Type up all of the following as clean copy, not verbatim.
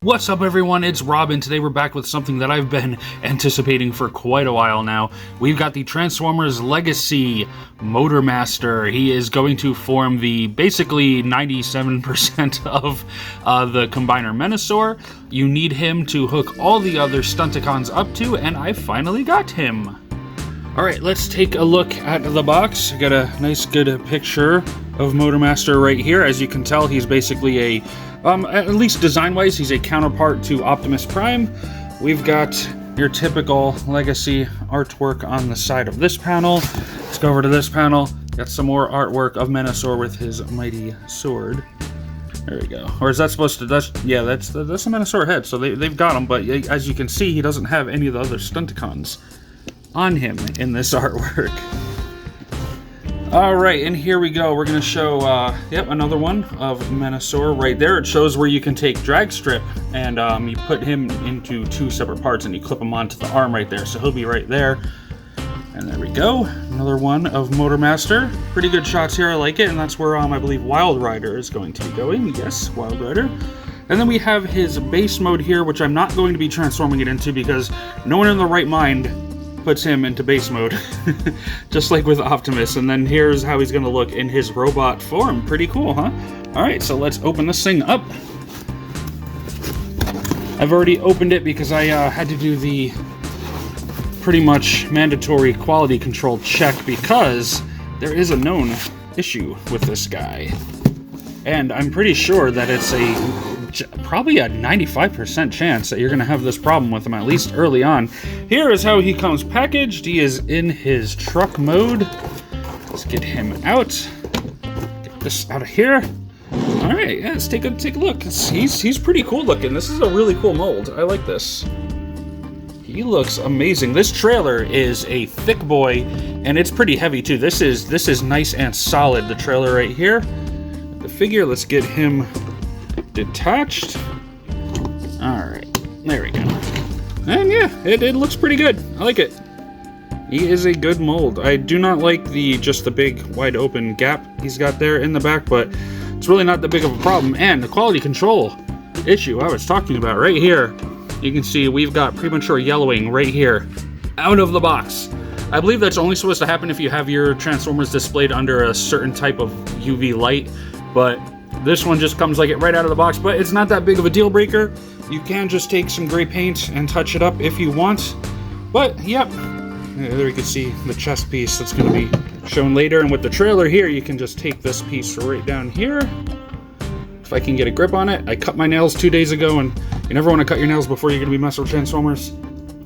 What's up everyone, it's Rob, and today we're back with something that I've been anticipating for quite a while now. We've got the Transformers Legacy Motormaster. He is going to form the basically 97% of the Combiner Menasor. You need him to hook all the other Stunticons up to, and I finally got him. Alright, let's take a look at the box. Got a nice good picture of Motormaster right here. As you can tell, he's basically at least design-wise, he's a counterpart to Optimus Prime. We've got your typical Legacy artwork on the side of this panel. Let's go over to this panel. Got some more artwork of Menasor with his mighty sword. There we go. Or is that supposed to... that's a Menasor head, so they've got him, but as you can see, he doesn't have any of the other Stunticons on him in this artwork. Alright, and here we go. We're going to show, another one of Menasor right there. It shows where you can take drag strip and you put him into two separate parts and you clip him onto the arm right there. So he'll be right there. And there we go. Another one of Motormaster. Pretty good shots here. I like it. And that's where I believe Wild Rider is going to be going. Yes, Wild Rider. And then we have his base mode here, which I'm not going to be transforming it into because no one in their right mind puts him into base mode, just like with Optimus. And then here's how he's going to look in his robot form. Pretty cool, huh? Alright, so let's open this thing up. I've already opened it because I had to do the pretty much mandatory quality control check because there is a known issue with this guy. And I'm pretty sure that it's probably a 95% chance that you're going to have this problem with him, at least early on. Here is how he comes packaged. He is in his truck mode. Let's get him out. Get this out of here. Alright, yeah, let's take a look. He's pretty cool looking. This is a really cool mold. I like this. He looks amazing. This trailer is a thick boy, and it's pretty heavy too. This is nice and solid, the trailer right here. The figure, let's get him detached. Alright, there we go. And yeah, it looks pretty good. I like it. He is a good mold. I do not like just the big wide open gap he's got there in the back, but it's really not that big of a problem. And the quality control issue I was talking about right here, you can see we've got premature yellowing right here out of the box. I believe that's only supposed to happen if you have your Transformers displayed under a certain type of UV light, but this one just comes like it right out of the box, but it's not that big of a deal breaker. You can just take some gray paint and touch it up if you want. But, yep. There you can see the chest piece that's going to be shown later. And with the trailer here, you can just take this piece right down here. If I can get a grip on it. I cut my nails 2 days ago, and you never want to cut your nails before you're going to be messing with Transformers.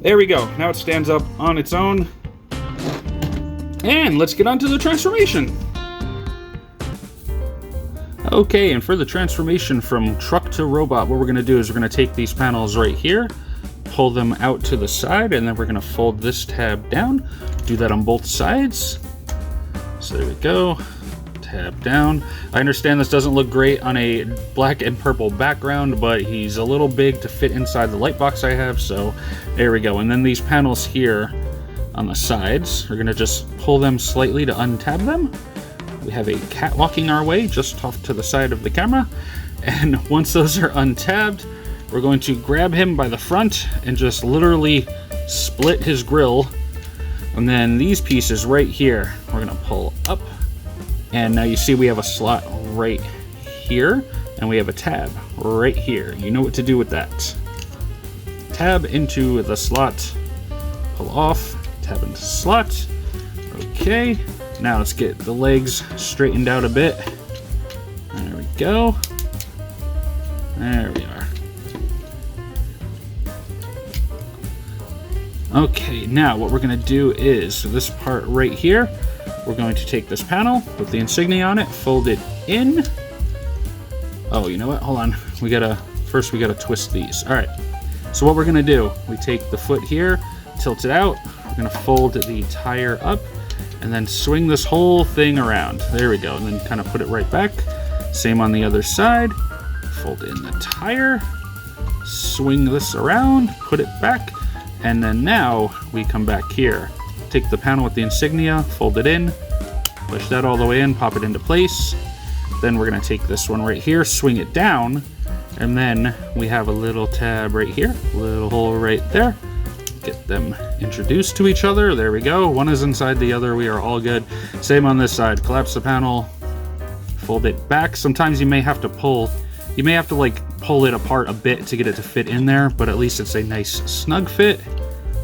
There we go. Now it stands up on its own. And let's get on to the transformation. Okay, and for the transformation from truck to robot, what we're going to do is we're going to take these panels right here, pull them out to the side, and then we're going to fold this tab down. Do that on both sides. So there we go. Tab down. I understand this doesn't look great on a black and purple background, but he's a little big to fit inside the light box I have, so there we go. And then these panels here on the sides, we're going to just pull them slightly to untab them. We have a cat walking our way just off to the side of the camera, and once those are untabbed, we're going to grab him by the front and just literally split his grill. And then these pieces right here, we're going to pull up, and now you see we have a slot right here, and we have a tab right here. You know what to do with that. Tab into the slot, pull off, tab into slot. Okay. Now let's get the legs straightened out a bit. There we go. There we are. Okay, now what we're going to do is, this part right here, we're going to take this panel, put the insignia on it, fold it in. Oh, you know what? Hold on. First we gotta twist these. Alright, so what we're going to do, we take the foot here, tilt it out, we're going to fold the tire up, and then swing this whole thing around. There we go. And then kind of put it right back. Same on the other side. Fold in the tire. Swing this around. Put it back. And then now we come back here. Take the panel with the insignia. Fold it in. Push that all the way in. Pop it into place. Then we're going to take this one right here, swing it down, and then we have a little tab right here, a little hole right there. Get them introduced to each other. There we go. One is inside the other. We are all good. Same on this side. Collapse the panel, fold it back. Sometimes you may have to pull like pull it apart a bit to get it to fit in there, but at least it's a nice snug fit,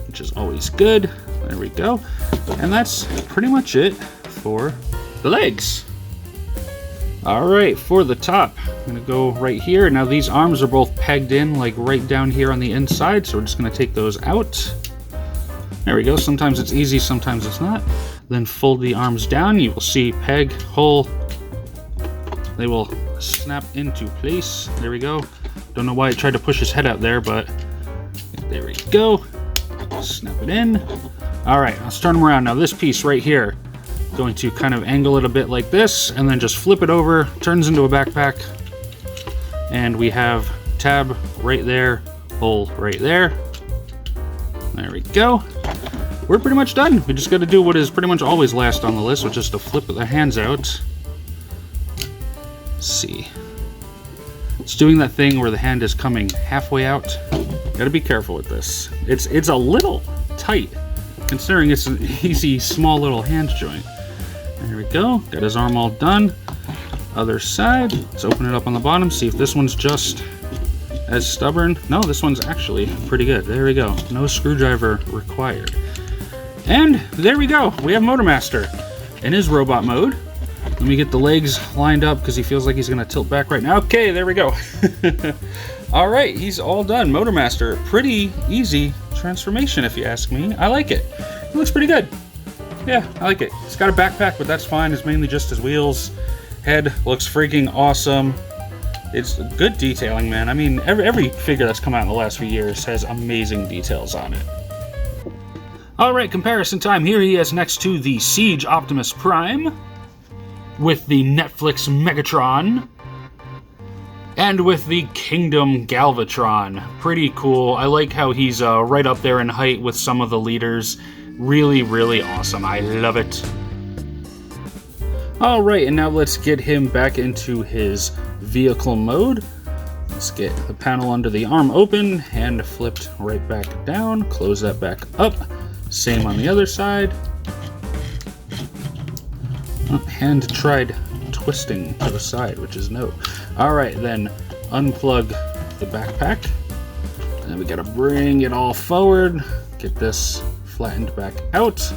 which is always good. There we go. And that's pretty much it for the legs. All right, for the top, I'm gonna go right here. Now these arms are both pegged in like right down here on the inside, so we're just gonna take those out. There we go. Sometimes it's easy, sometimes it's not. Then fold the arms down. You will see peg, hole. They will snap into place. There we go. Don't know why it tried to push his head out there, but there we go. Snap it in. All right, let's turn them around. Now this piece right here, going to kind of angle it a bit like this, and then just flip it over, turns into a backpack. And we have tab right there, hole right there. There we go. We're pretty much done. We just got to do what is pretty much always last on the list, which is to flip the hands out. Let's see. It's doing that thing where the hand is coming halfway out. Got to be careful with this. It's a little tight, considering it's an easy, small little hand joint. There we go. Got his arm all done. Other side. Let's open it up on the bottom. See if this one's just as stubborn. No, this one's actually pretty good. There we go. No screwdriver required. And there we go. We have Motormaster in his robot mode. Let me get the legs lined up because he feels like he's going to tilt back right now. Okay, there we go. All right, he's all done. Motormaster. Pretty easy transformation, if you ask me. I like it. It looks pretty good. Yeah, I like it. It's got a backpack, but that's fine. It's mainly just his wheels. Head looks freaking awesome. It's good detailing, man. I mean, every figure that's come out in the last few years has amazing details on it. Alright, comparison time. Here he is next to the Siege Optimus Prime, with the Netflix Megatron, and with the Kingdom Galvatron. Pretty cool. I like how he's right up there in height with some of the leaders. Really, really awesome. I love it. Alright, and now let's get him back into his vehicle mode. Let's get the panel under the arm open, hand flipped right back down, close that back up. Same on the other side. Hand tried twisting to the side, which is no. Alright, then unplug the backpack. And then we gotta bring it all forward. Get this flattened back out.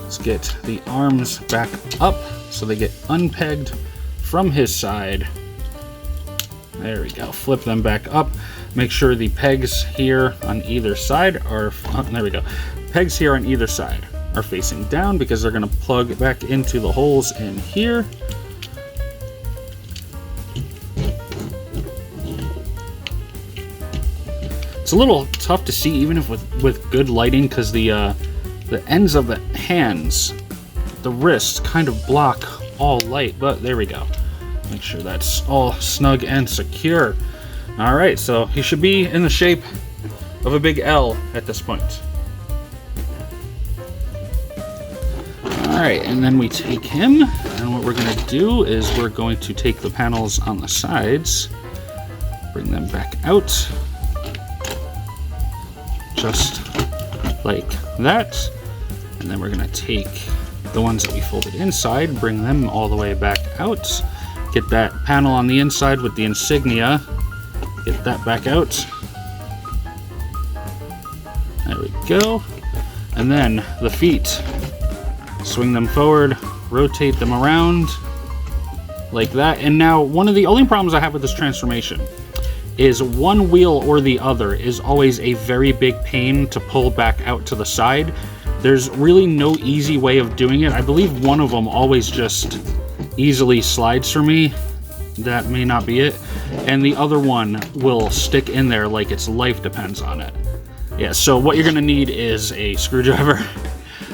Let's get the arms back up so they get unpegged from his side. There we go. Flip them back up. Make sure the pegs here on either side are... Oh, there we go. Pegs here on either side are facing down because they're going to plug back into the holes in here. It's a little tough to see even if with good lighting because the ends of the hands, the wrists kind of block all light, but there we go. Make sure that's all snug and secure. Alright, so he should be in the shape of a big L at this point. Alright, and then we take him, and what we're going to do is we're going to take the panels on the sides, bring them back out, just like that, and then we're going to take the ones that we folded inside, bring them all the way back out, get that panel on the inside with the insignia, get that back out, there we go, and then the feet. Swing them forward, rotate them around like that. And now one of the only problems I have with this transformation is one wheel or the other is always a very big pain to pull back out to the side. There's really no easy way of doing it. I believe one of them always just easily slides for me. That may not be it. And the other one will stick in there like its life depends on it. Yeah, so what you're gonna need is a screwdriver.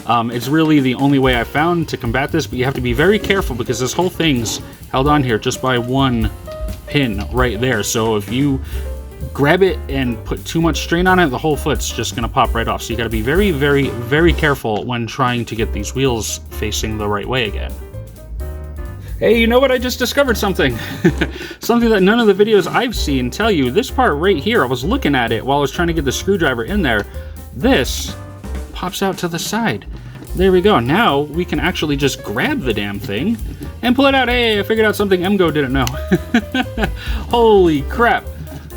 It's really the only way I found to combat this, but you have to be very careful because this whole thing's held on here just by one pin right there. So if you grab it and put too much strain on it, the whole foot's just going to pop right off. So you got to be very, very, very careful when trying to get these wheels facing the right way again. Hey, you know what? I just discovered something. Something that none of the videos I've seen tell you. This part right here, I was looking at it while I was trying to get the screwdriver in there. This pops out to the side. There we go. Now we can actually just grab the damn thing and pull it out. Hey, I figured out something MGO didn't know. Holy crap.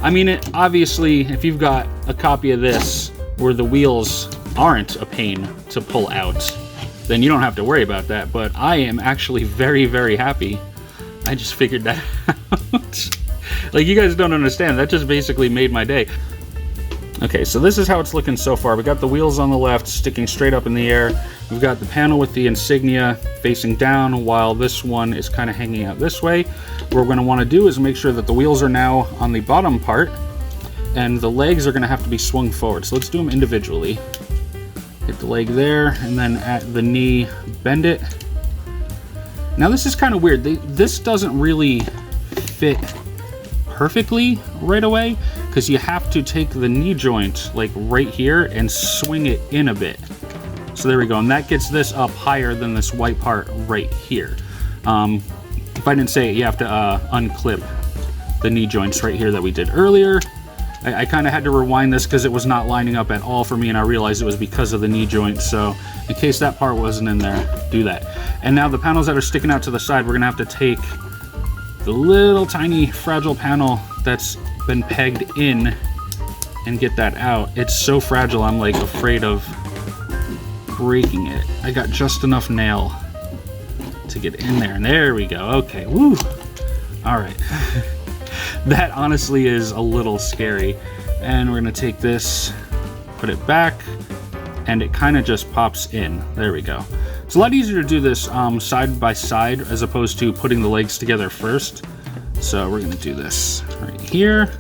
I mean, obviously, if you've got a copy of this where the wheels aren't a pain to pull out, then you don't have to worry about that. But I am actually very, very happy I just figured that out. Like, you guys don't understand. That just basically made my day. Okay, so this is how it's looking so far. We got the wheels on the left sticking straight up in the air. We've got the panel with the insignia facing down, while this one is kind of hanging out this way. What we're going to want to do is make sure that the wheels are now on the bottom part, and the legs are going to have to be swung forward. So let's do them individually. Hit the leg there, and then at the knee, bend it. Now this is kind of weird. This doesn't really fit perfectly right away, because you have to take the knee joint like right here and swing it in a bit. So there we go, and that gets this up higher than this white part right here. If I didn't say it, you have to unclip the knee joints right here that we did earlier. I kind of had to rewind this because it was not lining up at all for me, and I realized it was because of the knee joint. So in case that part wasn't in there, do that. And now the panels that are sticking out to the side, we're gonna have to take the little tiny fragile panel that's been pegged in and get that out. It's so fragile, I'm like afraid of breaking it. I got just enough nail to get in there, and there we go. Okay, woo. All right. That honestly is a little scary. And we're gonna take this, put it back, and it kind of just pops in. There we go. It's a lot easier to do this side by side as opposed to putting the legs together first. So we're gonna do this right here.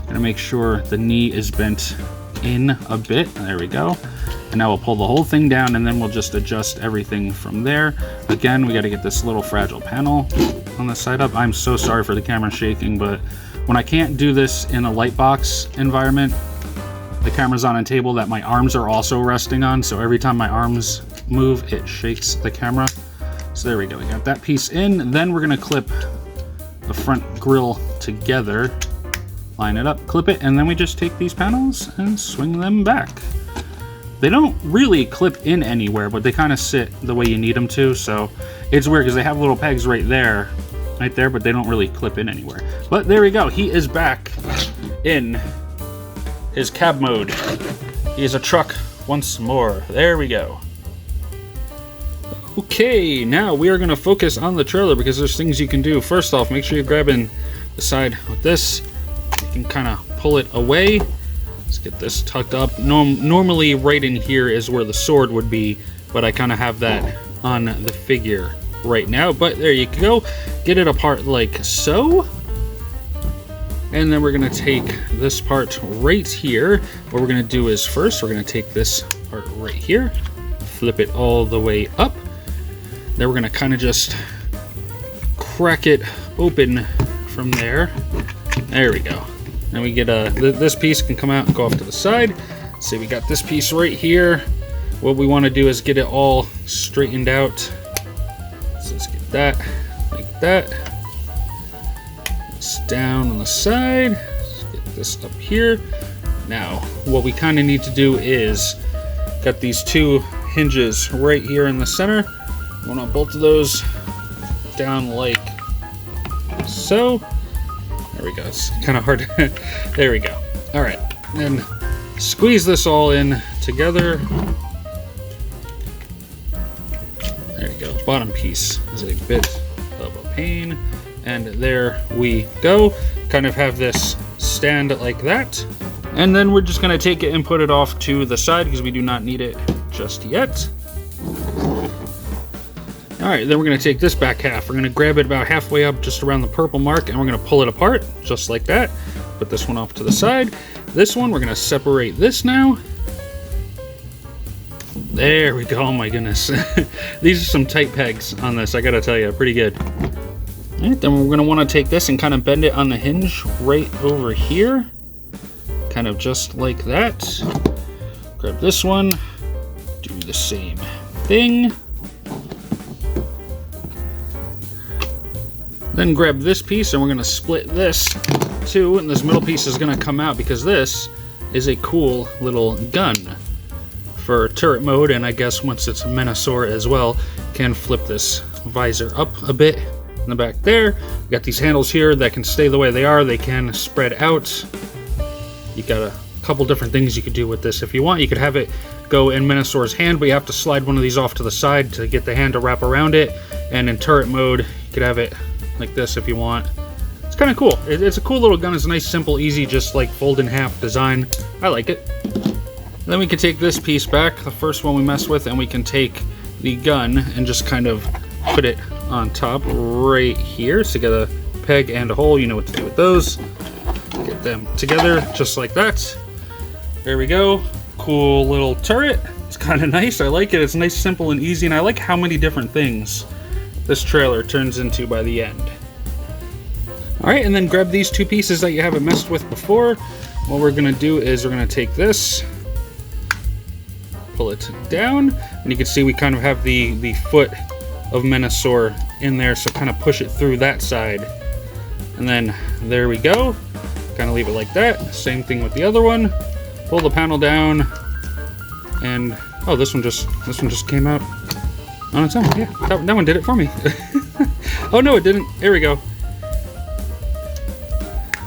Gonna make sure the knee is bent in a bit. There we go. And now we'll pull the whole thing down, and then we'll just adjust everything from there. Again, we got to get this little fragile panel on the side up. I'm so sorry for the camera shaking, but when I can't do this in a light box environment, the camera's on a table that my arms are also resting on, so every time my arms move, it shakes the camera. So there we go, we got that piece in. Then we're gonna clip the front grille together, line it up, clip it, and then we just take these panels and swing them back. They don't really clip in anywhere, but they kind of sit the way you need them to, so it's weird because they have little pegs right there, but they don't really clip in anywhere. But there we go, he is back in his cab mode. He is a truck once more. There we go. Okay, now we are going to focus on the trailer because there's things you can do. First off, make sure you're grabbing the side with this. You can kind of pull it away. Let's get this tucked up. Normally right in here is where the sword would be, but I kind of have that on the figure right now. But there you go. Get it apart like so. And then we're going to take this part right here. What we're going to do is first we're going to take this part right here, flip it all the way up. Then we're going to kind of just crack it open from there. There we go. And we get this piece can come out and go off to the side. So we got this piece right here. What we want to do is get it all straightened out. So let's get that like that. This down on the side. Let's get this up here. Now, what we kind of need to do is got these two hinges right here in the center. We want both of those down like so. There we go. It's kind of hard. There we go. All right. And squeeze this all in together. There you go. Bottom piece is a bit of a pain. And there we go. Kind of have this stand like that. And then we're just going to take it and put it off to the side because we do not need it just yet. Alright, then we're going to take this back half. We're going to grab it about halfway up just around the purple mark, and we're going to pull it apart just like that. Put this one off to the side. This one, we're going to separate this now. There we go. Oh my goodness. These are some tight pegs on this, I gotta tell you. Pretty good. Alright, then we're going to want to take this and kind of bend it on the hinge right over here. Kind of just like that. Grab this one. Do the same thing. Then grab this piece and we're going to split this too, and this middle piece is going to come out because this is a cool little gun for turret mode, and I guess once it's Menasor as well, can flip this visor up a bit in the back there. You got these handles here that can stay the way they are, they can spread out. You got a couple different things you could do with this if you want. You could have it go in Menasor's hand, but you have to slide one of these off to the side to get the hand to wrap around it, and in turret mode you could have it like this if you want. It's kind of cool. It's a cool little gun. It's a nice, simple, easy, just like fold in half design. I like it. Then we can take this piece back, the first one we messed with, and we can take the gun and just kind of put it on top right here. So get a peg and a hole. You know what to do with those. Get them together just like that. There we go. Cool little turret. It's kind of nice. I like it. It's nice, simple, and easy, and I like how many different things this trailer turns into by the end. Alright, and then grab these two pieces that you haven't messed with before. What we're going to do is we're going to take this, pull it down, and you can see we kind of have the foot of Menasor in there, so kind of push it through that side. And then there we go. Kind of leave it like that. Same thing with the other one. Pull the panel down, and oh, this one just came out on its own. Yeah, that one did it for me. Oh no, it didn't. Here we go.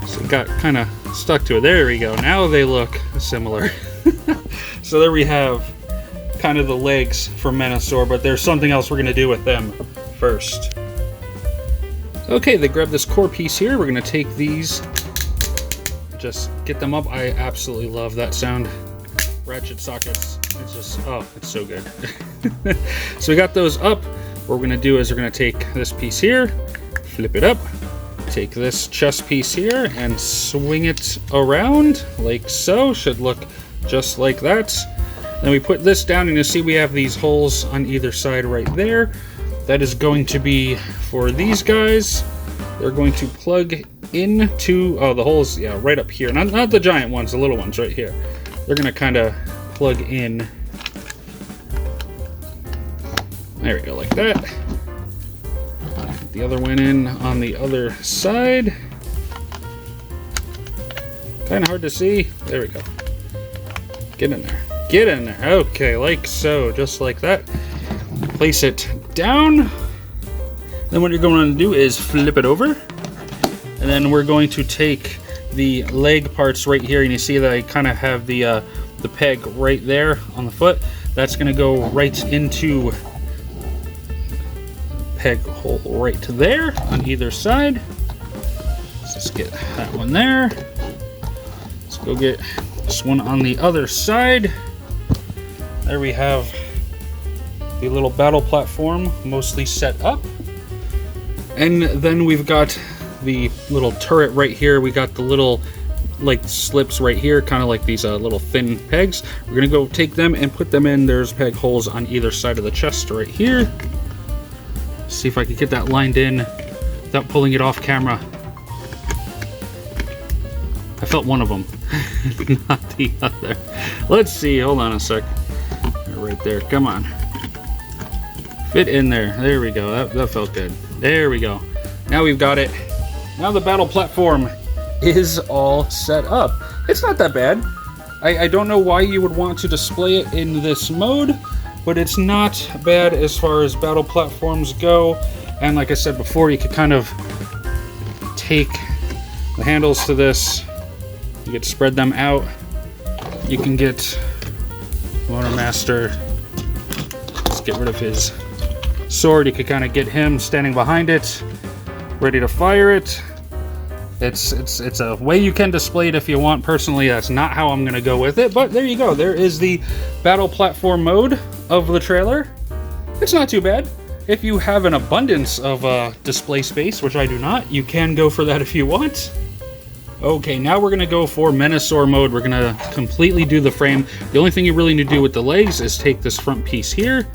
So it got kind of stuck to it. There we go. Now they look similar. So there we have kind of the legs for Menasor, but there's something else we're going to do with them first. Okay, they grab this core piece here. We're going to take these, just get them up. I absolutely love that sound. Ratchet sockets. It's just, oh, it's so good. So we got those up. What we're going to do is we're going to take this piece here, flip it up, take this chest piece here and swing it around like so. Should look just like that. Then we put this down, and you see we have these holes on either side right there. That is going to be for these guys. They're going to plug into, oh, the holes, yeah, right up here. Not the giant ones, the little ones right here. They're going to kind of plug in. There we go, like that. Put the other one in on the other side. Kind of hard to see. There we go. Get in there. Get in there. Okay, like so, just like that. Place it down. Then what you're going to do is flip it over. And then we're going to take the leg parts right here, and you see that I kind of have the peg right there on the foot. That's going to go right into peg hole right there on either side. Let's just get that one there. Let's go get this one on the other side. There we have the little battle platform mostly set up. And then we've got the little turret right here. We got the little like slips right here, kind of like these little thin pegs. We're gonna go take them and put them in. There's peg holes on either side of the chest right here. See if I can get that lined in without pulling it off camera. I felt one of them, not the other. Let's see, hold on a sec. Right there, come on. Fit in there, there we go, that felt good. There we go. Now we've got it. Now the battle platform is all set up. It's not that bad. I don't know why you would want to display it in this mode, but it's not bad as far as battle platforms go. And like I said before, you could kind of take the handles to this. You could spread them out. You can get Motormaster. Let's get rid of his sword. You could kind of get him standing behind it, ready to fire it. It's a way you can display it if you want. Personally, that's not how I'm gonna go with it, but there you go. There is the battle platform mode of the trailer. It's not too bad. If you have an abundance of display space, which I do not, you can go for that if you want. Okay, now we're gonna go for Menasor mode. We're gonna completely do the frame. The only thing you really need to do with the legs is take this front piece here,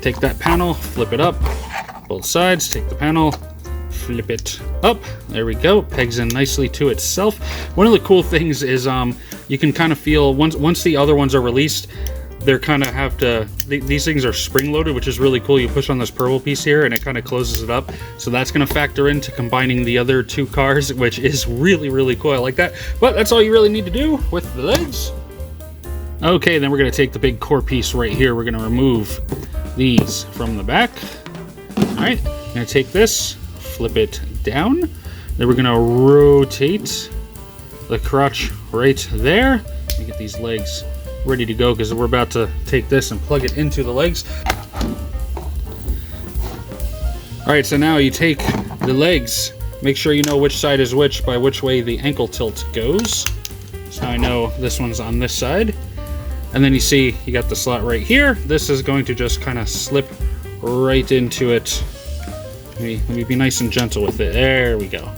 take that panel, flip it up, both sides, take the panel, flip it up. There we go. Pegs in nicely to itself. One of the cool things is you can kind of feel once the other ones are released, they're kind of have to, these things are spring loaded, which is really cool. You push on this purple piece here and it kind of closes it up. So that's going to factor into combining the other two cars, which is really, really cool. I like that. But that's all you really need to do with the legs. Okay, then we're going to take the big core piece right here. We're going to remove these from the back. All right, I'm going to take this, flip it down. Then we're going to rotate the crotch right there. Let me get these legs ready to go because we're about to take this and plug it into the legs. All right, so now you take the legs. Make sure you know which side is which by which way the ankle tilt goes. So now I know this one's on this side. And then you see you got the slot right here. This is going to just kind of slip right into it. Let me be nice and gentle with it. There we go.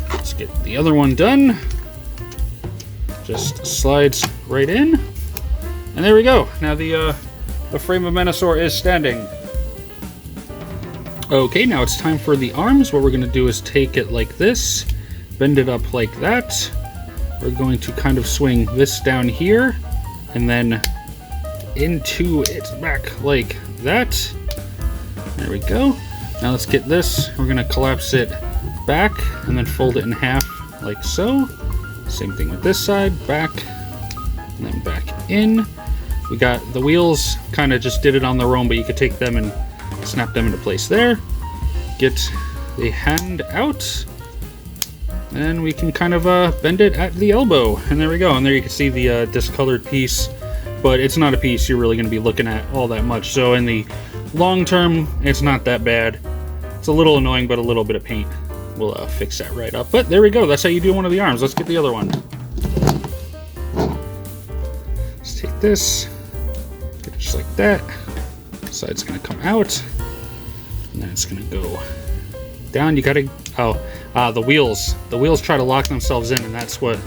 Let's get the other one done. Just slides right in. And there we go. Now the frame of Menasor is standing. Okay, now it's time for the arms. What we're going to do is take it like this, bend it up like that. We're going to kind of swing this down here and then into its back like that. There we go. Now let's get this. We're going to collapse it back and then fold it in half like so. Same thing with this side, back and then back in. We got the wheels, kind of just did it on their own, but you could take them and snap them into place there. Get the hand out, and we can kind of bend it at the elbow. And there we go. And there you can see the discolored piece, but it's not a piece you're really going to be looking at all that much. So in the long term, it's not that bad. It's a little annoying, but a little bit of paint will fix that right up. But there we go. That's how you do one of the arms. Let's get the other one. Let's take this, get it just like that. Side's going to come out, and then it's going to go down. You got to, the wheels. The wheels try to lock themselves in, and that's what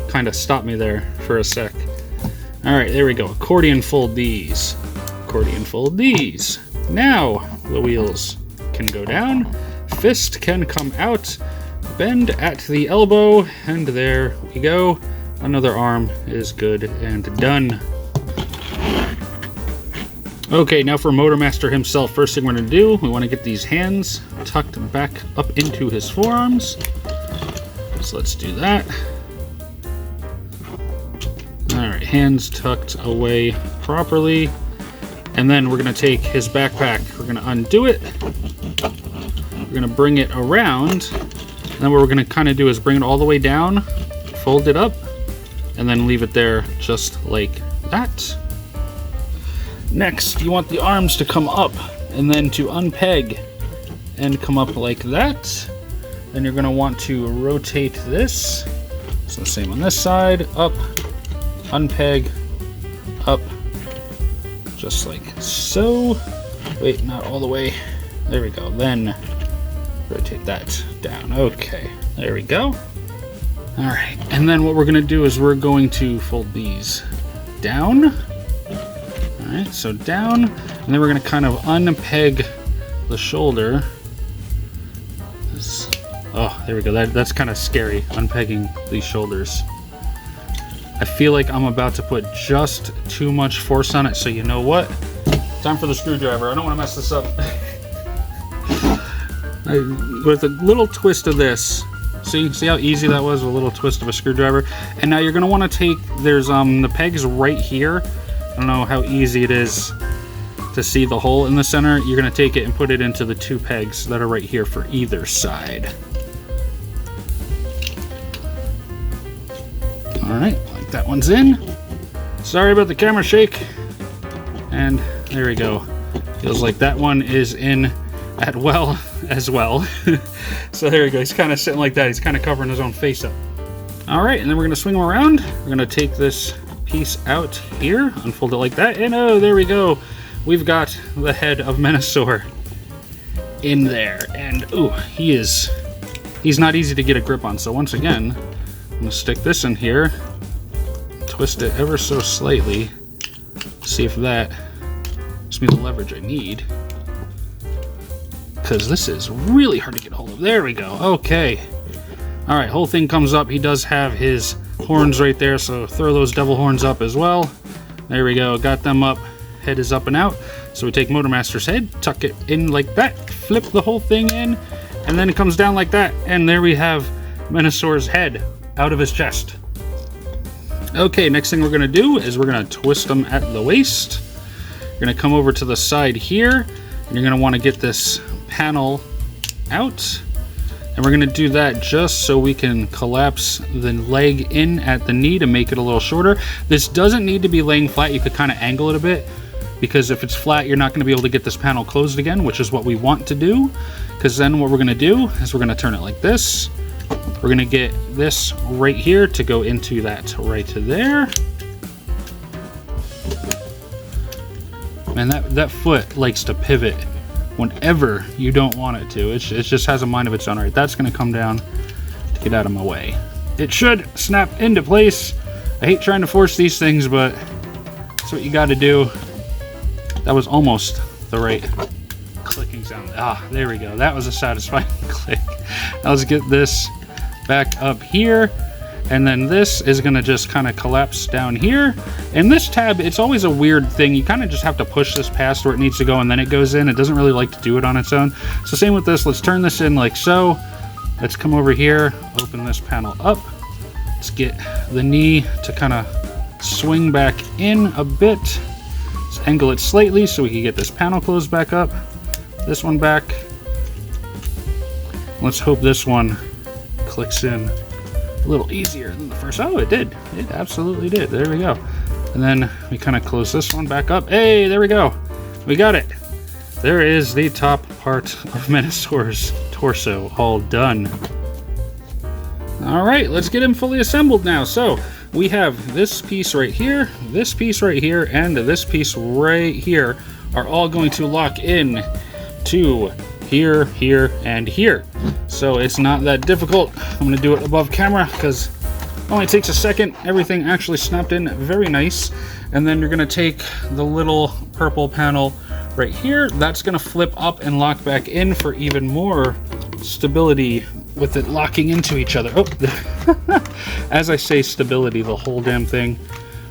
kind of stopped me there for a sec. All right, there we go. Accordion fold these. Accordion fold these. Now the wheels can go down. Fist can come out. Bend at the elbow, and there we go. Another arm is good and done. Okay, now for Motormaster himself, first thing we're going to do, we want to get these hands tucked back up into his forearms. So let's do that. Alright, hands tucked away properly. And then we're going to take his backpack, we're going to undo it. We're going to bring it around. And then what we're going to kind of do is bring it all the way down, fold it up, and then leave it there just like that. Next, you want the arms to come up and then to unpeg and come up like that. Then you're going to want to rotate this. So same on this side, up, unpeg, up, just like so. Wait, not all the way. There we go. Then rotate that down. Okay, there we go. All right, and then what we're going to do is we're going to fold these down. Alright, so down, and then we're going to kind of unpeg the shoulder. Oh, there we go. That's kind of scary, unpegging these shoulders. I feel like I'm about to put just too much force on it, so you know what? Time for the screwdriver. I don't want to mess this up. With a little twist of this, see how easy that was, a little twist of a screwdriver? And now you're going to want to take, there's the pegs right here. I don't know how easy it is to see the hole in the center. You're going to take it and put it into the two pegs that are right here for either side. Alright, like that one's in. Sorry about the camera shake. And there we go. Feels like that one is in as well. So there we go. He's kind of sitting like that. He's kind of covering his own face up. Alright, and then we're going to swing him around. We're going to take this piece out here, unfold it like that, and oh, there we go. We've got the head of Menasor in there, and oh, he's not easy to get a grip on. So once again, I'm gonna stick this in here, twist it ever so slightly, see if that gives me the leverage I need, because this is really hard to get a hold of. There we go. Okay. All right, whole thing comes up. He does have his horns right there, so throw those devil horns up as well. There we go, got them up. Head is up and out. So we take Motormaster's head, tuck it in like that, flip the whole thing in, and then it comes down like that. And there we have Menassor's head out of his chest. Okay, next thing we're gonna do is we're gonna twist them at the waist. You're gonna come over to the side here, and you're gonna wanna get this panel out. And we're gonna do that just so we can collapse the leg in at the knee to make it a little shorter. This doesn't need to be laying flat. You could kind of angle it a bit, because if it's flat, you're not gonna be able to get this panel closed again, which is what we want to do. Because then what we're gonna do is we're gonna turn it like this. We're gonna get this right here to go into that right there. Man, that foot likes to pivot whenever you don't want it to. It just has a mind of its own. Right, that's gonna come down to get out of my way. It should snap into place. I hate trying to force these things, but that's what you gotta do. That was almost the right clicking sound. Ah, there we go. That was a satisfying click. Now let's get this back up here. And then this is gonna just kind of collapse down here. And this tab, it's always a weird thing. You kind of just have to push this past where it needs to go and then it goes in. It doesn't really like to do it on its own. So same with this, let's turn this in like so. Let's come over here, open this panel up. Let's get the knee to kind of swing back in a bit. Let's angle it slightly so we can get this panel closed back up. This one back. Let's hope this one clicks in a little easier than the first. Oh, it did. It absolutely did. There we go. And then we kind of close this one back up. Hey, there we go. We got it. There is the top part of Menassor's torso all done. All right, let's get him fully assembled now. So we have this piece right here, this piece right here, and this piece right here are all going to lock in to here, here, and here. So it's not that difficult. I'm gonna do it above camera because it only takes a second. Everything actually snapped in very nice. And then you're gonna take the little purple panel right here. That's gonna flip up and lock back in for even more stability with it locking into each other. Oh, as I say stability, the whole damn thing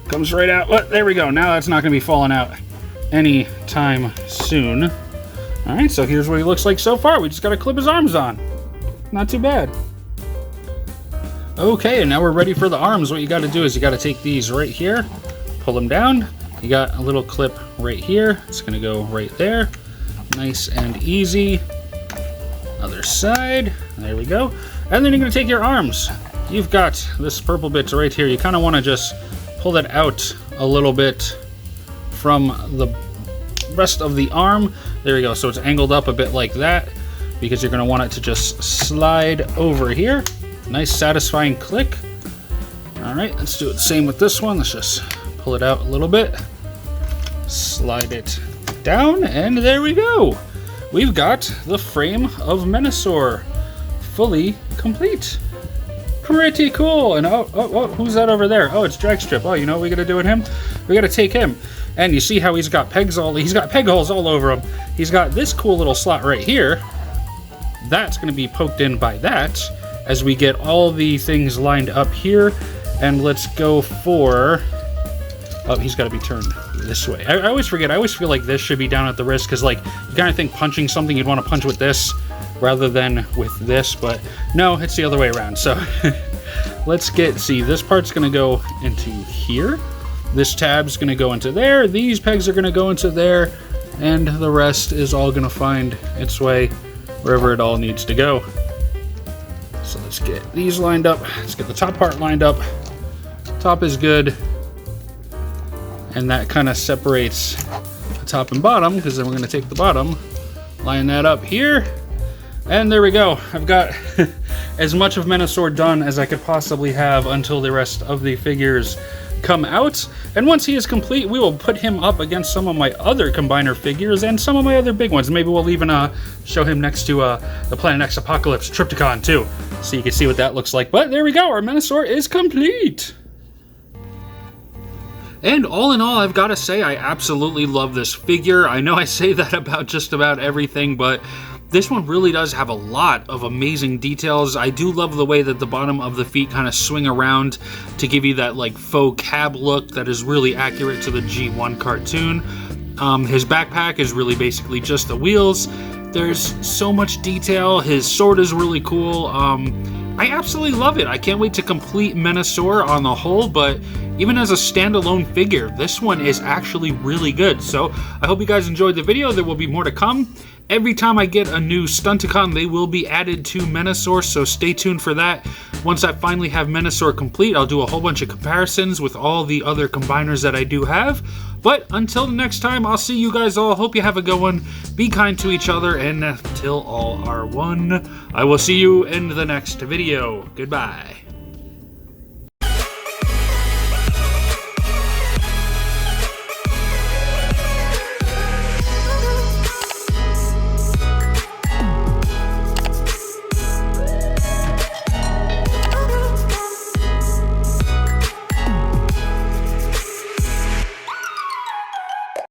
comes right out. Oh, there we go. Now that's not gonna be falling out anytime soon. All right, so here's what he looks like so far. We just gotta clip his arms on. Not too bad. Okay, and now we're ready for the arms. What you gotta do is you gotta take these right here, pull them down. You got a little clip right here. It's gonna go right there. Nice and easy. Other side, there we go. And then you're gonna take your arms. You've got this purple bit right here. You kinda wanna just pull that out a little bit from the rest of the arm. There we go, so it's angled up a bit like that because you're gonna want it to just slide over here. Nice satisfying click. All right, let's do it the same with this one. Let's just pull it out a little bit, slide it down, and there we go. We've got the frame of Menassor fully complete. Pretty cool. And oh, who's that over there? Oh, it's Dragstrip. Oh, you know what we gotta do with him? We gotta take him. And you see how he's got peg holes all over him. He's got this cool little slot right here. That's gonna be poked in by that as we get all the things lined up here. And let's go for, oh, he's gotta be turned this way. I always forget, I always feel like this should be down at the wrist because like you kind of think punching something you'd want to punch with this rather than with this, but no, it's the other way around. So let's see, this part's gonna go into here. This tab's gonna go into there. These pegs are gonna go into there, and the rest is all gonna find its way wherever it all needs to go. So let's get these lined up. Let's get the top part lined up. Top is good. And that kind of separates the top and bottom, because then we're gonna take the bottom, line that up here, and there we go. I've got as much of Menasor done as I could possibly have until the rest of the figures come out. And once he is complete, we will put him up against some of my other combiner figures and some of my other big ones. Maybe we'll even show him next to the Planet X Apocalypse Triptychon too, so you can see what that looks like. But there we go, our Menasor is complete. And all in all, I've got to say, I absolutely love this figure. I know I say that about just about everything, but This one really does have a lot of amazing details. I do love the way that the bottom of the feet kind of swing around to give you that like faux cab look that is really accurate to the G1 cartoon. His backpack is really basically just the wheels. There's so much detail. His sword is really cool. I absolutely love it. I can't wait to complete Menasor on the whole, but even as a standalone figure, this one is actually really good. So I hope you guys enjoyed the video. There will be more to come. Every time I get a new Stunticon, they will be added to Menasor, so stay tuned for that. Once I finally have Menasor complete, I'll do a whole bunch of comparisons with all the other combiners that I do have. But until the next time, I'll see you guys all. Hope you have a good one. Be kind to each other, and until all are one, I will see you in the next video. Goodbye.